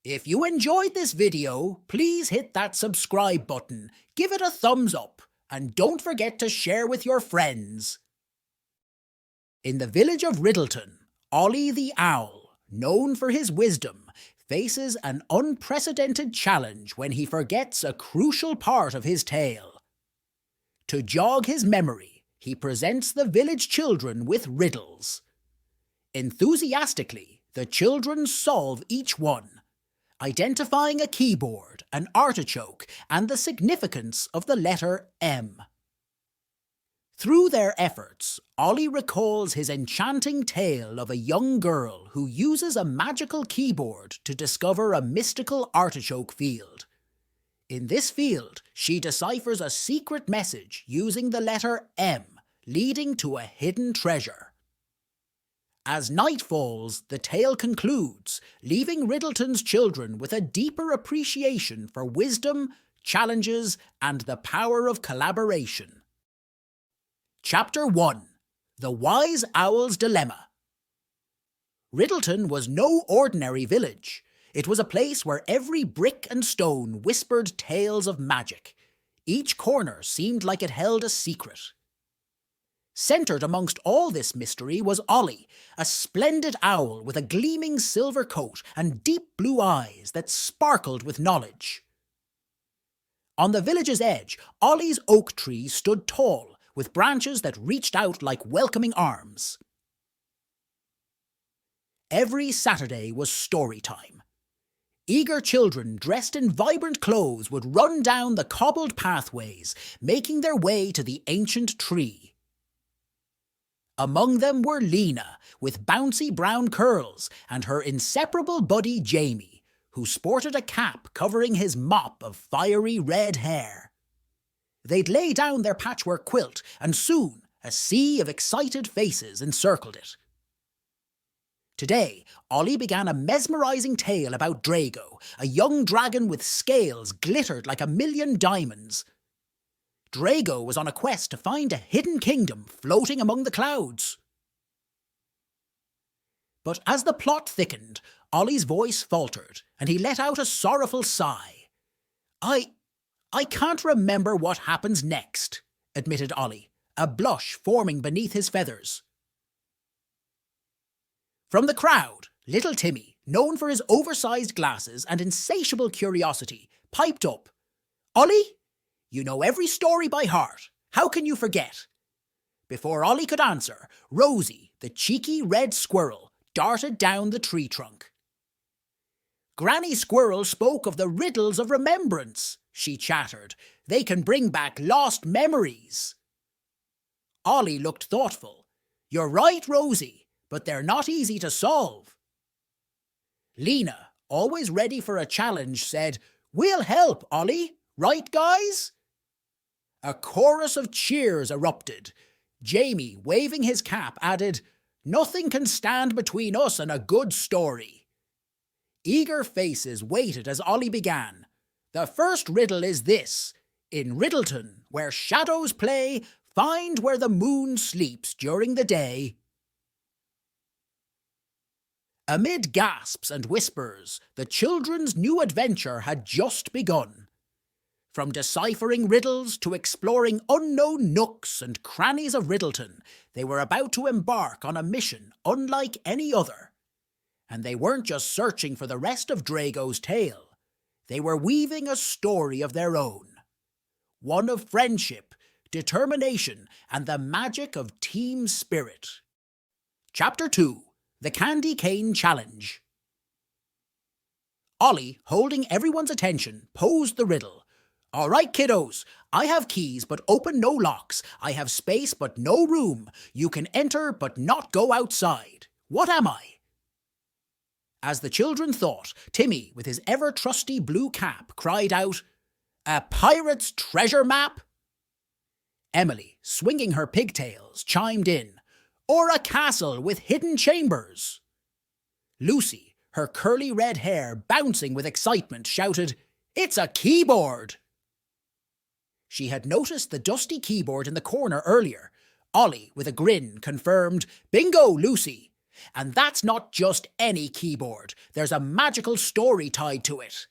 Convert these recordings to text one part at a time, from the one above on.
If you enjoyed this video, please hit that subscribe button, give it a thumbs up, and don't forget to share with your friends. In the village of Riddleton, Ollie the owl, known for his wisdom, faces an unprecedented challenge when he forgets a crucial part of his tale. To jog his memory, he presents the village children with riddles. Enthusiastically, the children solve each one, identifying a keyboard, an artichoke, and the significance of the letter M. Through their efforts, Ollie recalls his enchanting tale of a young girl who uses a magical keyboard to discover a mystical artichoke field. In this field, she deciphers a secret message using the letter M, leading to a hidden treasure. As night falls, the tale concludes, leaving Riddleton's children with a deeper appreciation for wisdom, challenges, and the power of collaboration. Chapter 1. The Wise Owl's Dilemma. Riddleton was no ordinary village. It was a place where every brick and stone whispered tales of magic. Each corner seemed like it held a secret. Centred amongst all this mystery was Ollie, a splendid owl with a gleaming silver coat and deep blue eyes that sparkled with knowledge. On the village's edge, Ollie's oak tree stood tall, with branches that reached out like welcoming arms. Every Saturday was story time. Eager children dressed in vibrant clothes would run down the cobbled pathways, making their way to the ancient tree. Among them were Lena, with bouncy brown curls, and her inseparable buddy Jamie, who sported a cap covering his mop of fiery red hair. They'd lay down their patchwork quilt, and soon a sea of excited faces encircled it. Today, Ollie began a mesmerising tale about Drago, a young dragon with scales glittered like 1,000,000 diamonds. Drago was on a quest to find a hidden kingdom floating among the clouds. But as the plot thickened, Ollie's voice faltered, and he let out a sorrowful sigh. I can't remember what happens next, admitted Ollie, a blush forming beneath his feathers. From the crowd, little Timmy, known for his oversized glasses and insatiable curiosity, piped up. Ollie, you know every story by heart. How can you forget? Before Ollie could answer, Rosie, the cheeky red squirrel, darted down the tree trunk. Granny Squirrel spoke of the riddles of remembrance, she chattered. They can bring back lost memories. Ollie looked thoughtful. You're right, Rosie, but they're not easy to solve. Lena, always ready for a challenge, said, We'll help, Ollie. Right, guys? A chorus of cheers erupted. Jamie, waving his cap, added, Nothing can stand between us and a good story. Eager faces waited as Ollie began. The first riddle is this. In Riddleton, where shadows play, find where the moon sleeps during the day. Amid gasps and whispers, the children's new adventure had just begun. From deciphering riddles to exploring unknown nooks and crannies of Riddleton, they were about to embark on a mission unlike any other. And they weren't just searching for the rest of Drago's tale. They were weaving a story of their own. One of friendship, determination, and the magic of team spirit. Chapter 2. The Candy Cane Challenge. Ollie, holding everyone's attention, posed the riddle. All right, kiddos, I have keys but open no locks. I have space but no room. You can enter but not go outside. What am I? As the children thought, Timmy, with his ever-trusty blue cap, cried out, A pirate's treasure map? Emily, swinging her pigtails, chimed in, Or a castle with hidden chambers? Lucy, her curly red hair bouncing with excitement, shouted, It's a keyboard! She had noticed the dusty keyboard in the corner earlier. Ollie, with a grin, confirmed, Bingo, Lucy! And that's not just any keyboard. There's a magical story tied to it.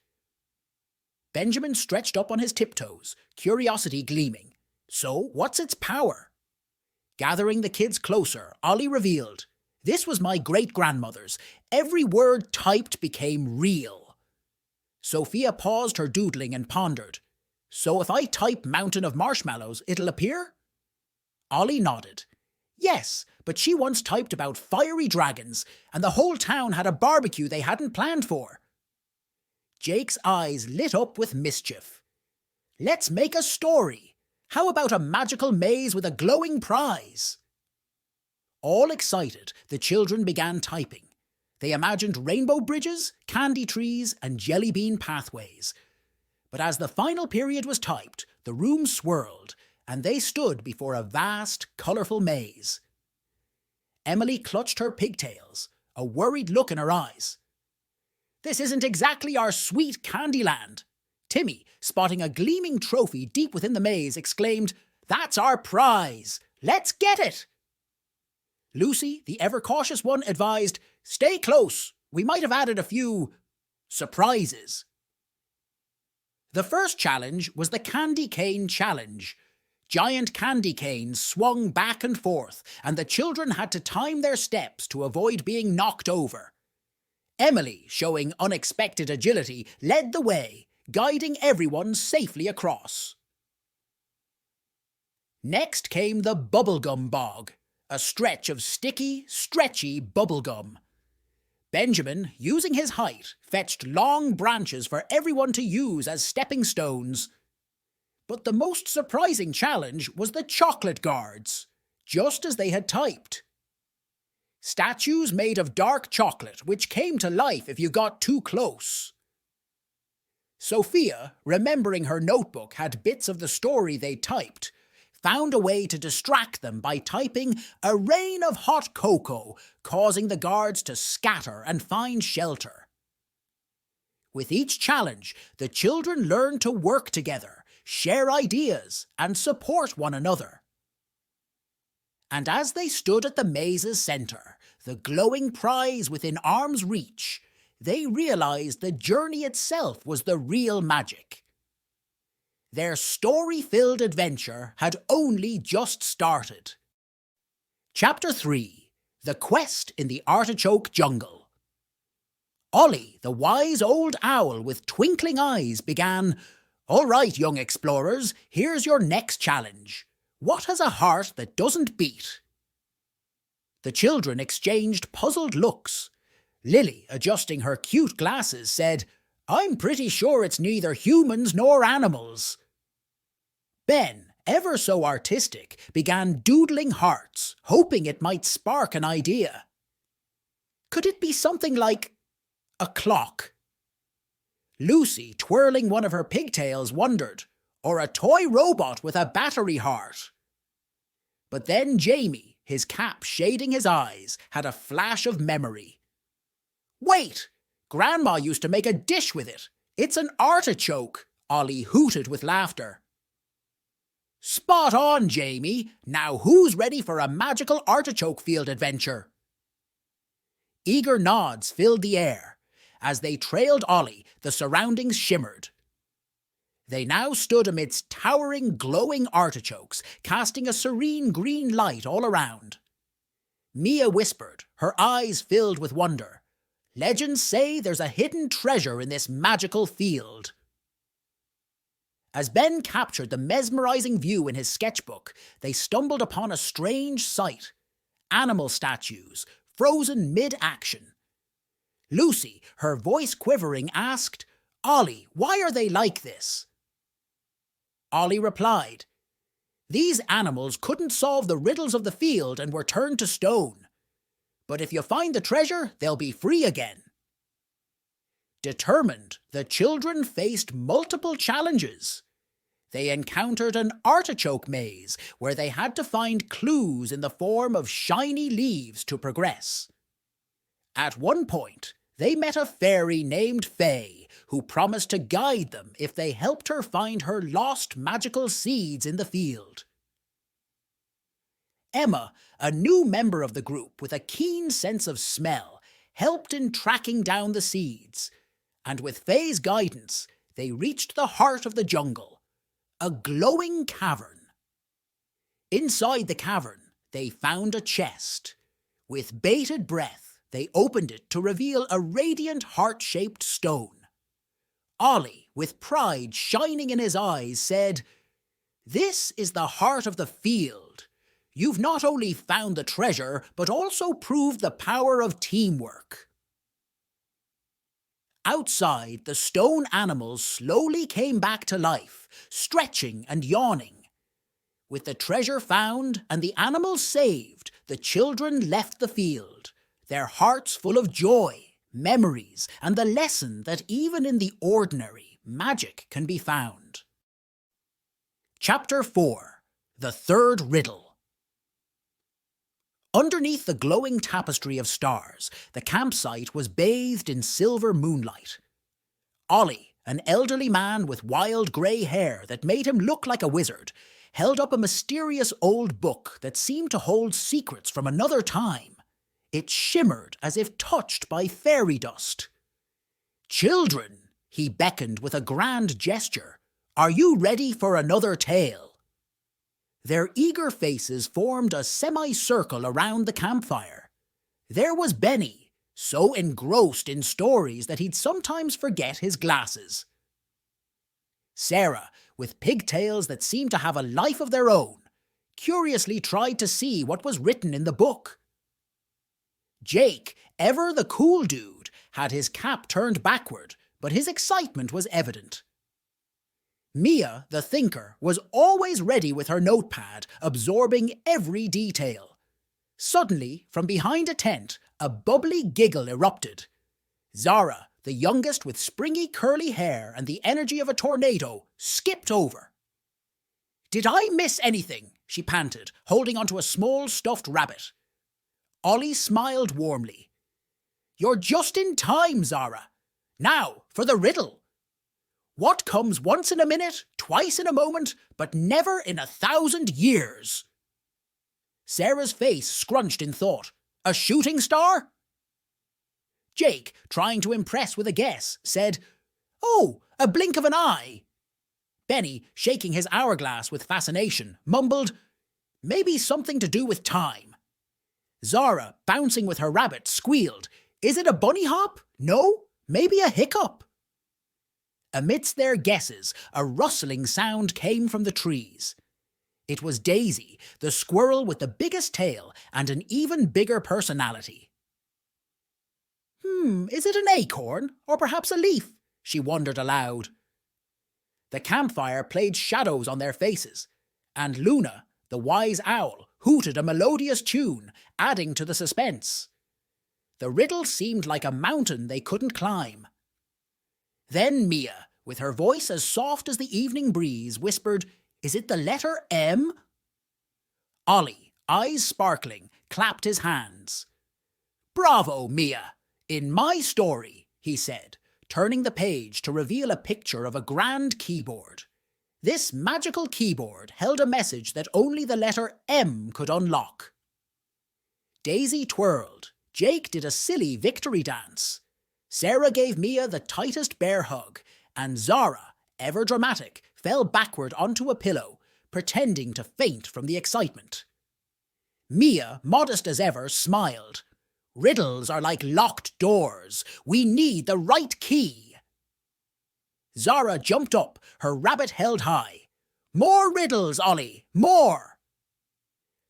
Benjamin stretched up on his tiptoes, curiosity gleaming. So, what's its power? Gathering the kids closer, Ollie revealed, "This was my great-grandmother's. Every word typed became real." Sophia paused her doodling and pondered. "So if I type Mountain of Marshmallows, it'll appear?" Ollie nodded. "Yes, but she once typed about fiery dragons, and the whole town had a barbecue they hadn't planned for." Jake's eyes lit up with mischief. "Let's make a story. How about a magical maze with a glowing prize?" All excited, the children began typing. They imagined rainbow bridges, candy trees, and jelly bean pathways. But as the final period was typed, the room swirled, and they stood before a vast, colourful maze. Emily clutched her pigtails, a worried look in her eyes. "This isn't exactly our sweet Candyland." Timmy, spotting a gleaming trophy deep within the maze, exclaimed, "That's our prize! Let's get it!" Lucy, the ever-cautious one, advised, "Stay close. We might have added a few surprises." The first challenge was the Candy Cane Challenge. Giant candy canes swung back and forth, and the children had to time their steps to avoid being knocked over. Emily, showing unexpected agility, led the way, guiding everyone safely across. Next came the bubblegum bog, a stretch of sticky, stretchy bubblegum. Benjamin, using his height, fetched long branches for everyone to use as stepping stones. But the most surprising challenge was the chocolate guards, just as they had typed. Statues made of dark chocolate, which came to life if you got too close. Sophia, remembering her notebook had bits of the story they typed, found a way to distract them by typing "a rain of hot cocoa," causing the guards to scatter and find shelter. With each challenge, the children learned to work together, share ideas, and support one another. And as they stood at the maze's centre, the glowing prize within arm's reach, they realised the journey itself was the real magic. Their story-filled adventure had only just started. Chapter 3. The Quest in the Artichoke Jungle. Ollie, the wise old owl with twinkling eyes, began, "All right, young explorers, here's your next challenge. What has a heart that doesn't beat?" The children exchanged puzzled looks. Lily, adjusting her cute glasses, said, "I'm pretty sure it's neither humans nor animals." Ben, ever so artistic, began doodling hearts, hoping it might spark an idea. Could it be something like a clock? Lucy, twirling one of her pigtails, wondered, or a toy robot with a battery heart. But then Jamie, his cap shading his eyes, had a flash of memory. "Wait! Grandma used to make a dish with it. It's an artichoke," Ollie hooted with laughter. "Spot on, Jamie. Now who's ready for a magical artichoke field adventure?" Eager nods filled the air. As they trailed Ollie, the surroundings shimmered. They now stood amidst towering, glowing artichokes, casting a serene green light all around. Mia whispered, her eyes filled with wonder, "Legends say there's a hidden treasure in this magical field." As Ben captured the mesmerizing view in his sketchbook, they stumbled upon a strange sight. Animal statues, frozen mid-action. Lucy, her voice quivering, asked, "Ollie, why are they like this?" Ollie replied, "These animals couldn't solve the riddles of the field and were turned to stone. But if you find the treasure, they'll be free again." Determined, the children faced multiple challenges. They encountered an artichoke maze where they had to find clues in the form of shiny leaves to progress. At one point, they met a fairy named Faye who promised to guide them if they helped her find her lost magical seeds in the field. Emma, a new member of the group with a keen sense of smell, helped in tracking down the seeds, and with Faye's guidance, they reached the heart of the jungle, a glowing cavern. Inside the cavern, they found a chest. With bated breath, they opened it to reveal a radiant heart-shaped stone. Ollie, with pride shining in his eyes, said, "This is the heart of the field. You've not only found the treasure, but also proved the power of teamwork." Outside, the stone animals slowly came back to life, stretching and yawning. With the treasure found and the animals saved, the children left the field, their hearts full of joy, memories, and the lesson that even in the ordinary, magic can be found. Chapter 4. The Third Riddle. Underneath the glowing tapestry of stars, the campsite was bathed in silver moonlight. Ollie, an elderly man with wild grey hair that made him look like a wizard, held up a mysterious old book that seemed to hold secrets from another time. It shimmered as if touched by fairy dust. "Children," he beckoned with a grand gesture, "are you ready for another tale?" Their eager faces formed a semicircle around the campfire. There was Benny, so engrossed in stories that he'd sometimes forget his glasses. Sarah, with pigtails that seemed to have a life of their own, curiously tried to see what was written in the book. Jake, ever the cool dude, had his cap turned backward, but his excitement was evident. Mia, the thinker, was always ready with her notepad, absorbing every detail. Suddenly, from behind a tent, a bubbly giggle erupted. Zara, the youngest with springy curly hair and the energy of a tornado, skipped over. "Did I miss anything?" she panted, holding onto a small stuffed rabbit. Ollie smiled warmly. "You're just in time, Zara. Now, for the riddle. What comes once in a minute, twice in a moment, but never in 1,000 years?" Sarah's face scrunched in thought. "A shooting star?" Jake, trying to impress with a guess, said, "Oh, a blink of an eye." Benny, shaking his hourglass with fascination, mumbled, "Maybe something to do with time." Zara, bouncing with her rabbit, squealed, "Is it a bunny hop? No? Maybe a hiccup?" Amidst their guesses, a rustling sound came from the trees. It was Daisy, the squirrel with the biggest tail and an even bigger personality. Is it an acorn, or perhaps a leaf?" she wondered aloud. The campfire played shadows on their faces, and Luna, the wise owl, hooted a melodious tune, adding to the suspense. The riddle seemed like a mountain they couldn't climb. Then Mia, with her voice as soft as the evening breeze, whispered, "Is it the letter M?" Ollie, eyes sparkling, clapped his hands. "Bravo, Mia! In my story," he said, turning the page to reveal a picture of a grand keyboard. This magical keyboard held a message that only the letter M could unlock. Daisy twirled, Jake did a silly victory dance. Sarah gave Mia the tightest bear hug, and Zara, ever dramatic, fell backward onto a pillow, pretending to faint from the excitement. Mia, modest as ever, smiled. "Riddles are like locked doors. We need the right key." Zara jumped up, her rabbit held high. "More riddles, Ollie, more!"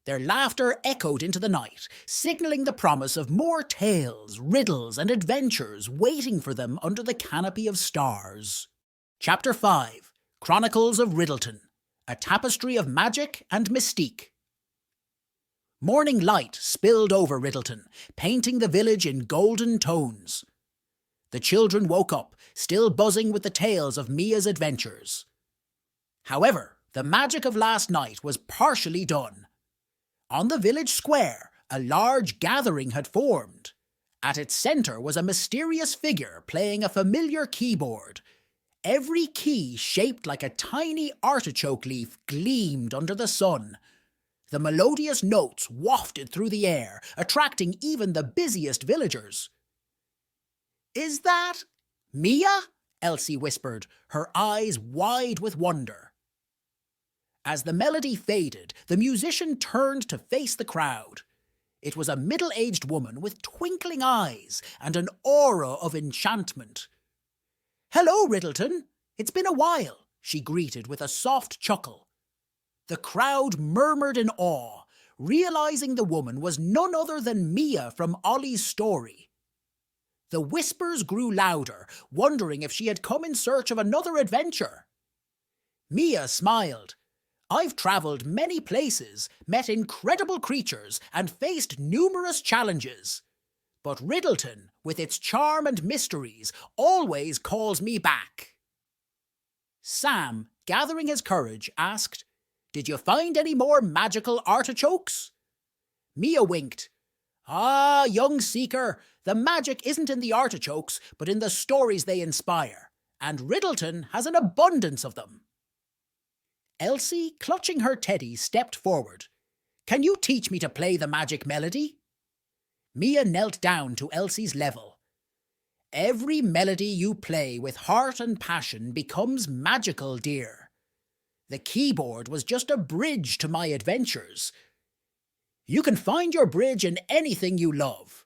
Their laughter echoed into the night, signalling the promise of more tales, riddles, and adventures waiting for them under the canopy of stars. Chapter 5. Chronicles of Riddleton. A tapestry of magic and mystique. Morning light spilled over Riddleton, painting the village in golden tones. The children woke up, still buzzing with the tales of Mia's adventures. However, the magic of last night was partially done. On the village square, a large gathering had formed. At its centre was a mysterious figure playing a familiar keyboard. Every key, shaped like a tiny artichoke leaf, gleamed under the sun. The melodious notes wafted through the air, attracting even the busiest villagers. "Is that Mia?" Elsie whispered, her eyes wide with wonder. As the melody faded, the musician turned to face the crowd. It was a middle-aged woman with twinkling eyes and an aura of enchantment. "Hello, Riddleton. It's been a while," she greeted with a soft chuckle. The crowd murmured in awe, realizing the woman was none other than Mia from Ollie's story. The whispers grew louder, wondering if she had come in search of another adventure. Mia smiled. "I've travelled many places, met incredible creatures, and faced numerous challenges. But Riddleton, with its charm and mysteries, always calls me back." Sam, gathering his courage, asked, "Did you find any more magical artichokes?" Mia winked. "Ah, young seeker, the magic isn't in the artichokes, but in the stories they inspire, and Riddleton has an abundance of them." Elsie, clutching her teddy, stepped forward. "Can you teach me to play the magic melody?" Mia knelt down to Elsie's level. "Every melody you play with heart and passion becomes magical, dear. The keyboard was just a bridge to my adventures. You can find your bridge in anything you love."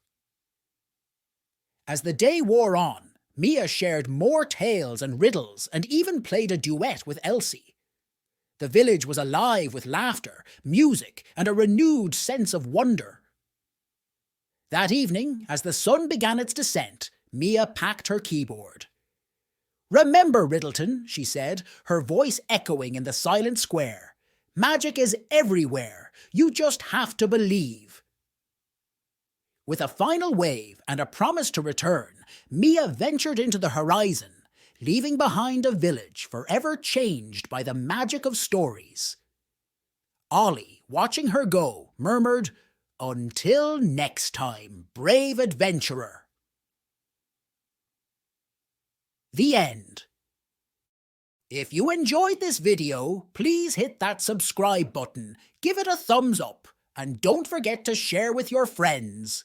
As the day wore on, Mia shared more tales and riddles and even played a duet with Elsie. The village was alive with laughter, music, and a renewed sense of wonder. That evening, as the sun began its descent, Mia packed her keyboard. "Remember, Riddleton," she said, her voice echoing in the silent square, "magic is everywhere. You just have to believe." With a final wave and a promise to return, Mia ventured into the horizon, leaving behind a village forever changed by the magic of stories. Ollie, watching her go, murmured, "Until next time, brave adventurer." The end. If you enjoyed this video, please hit that subscribe button, give it a thumbs up, and don't forget to share with your friends.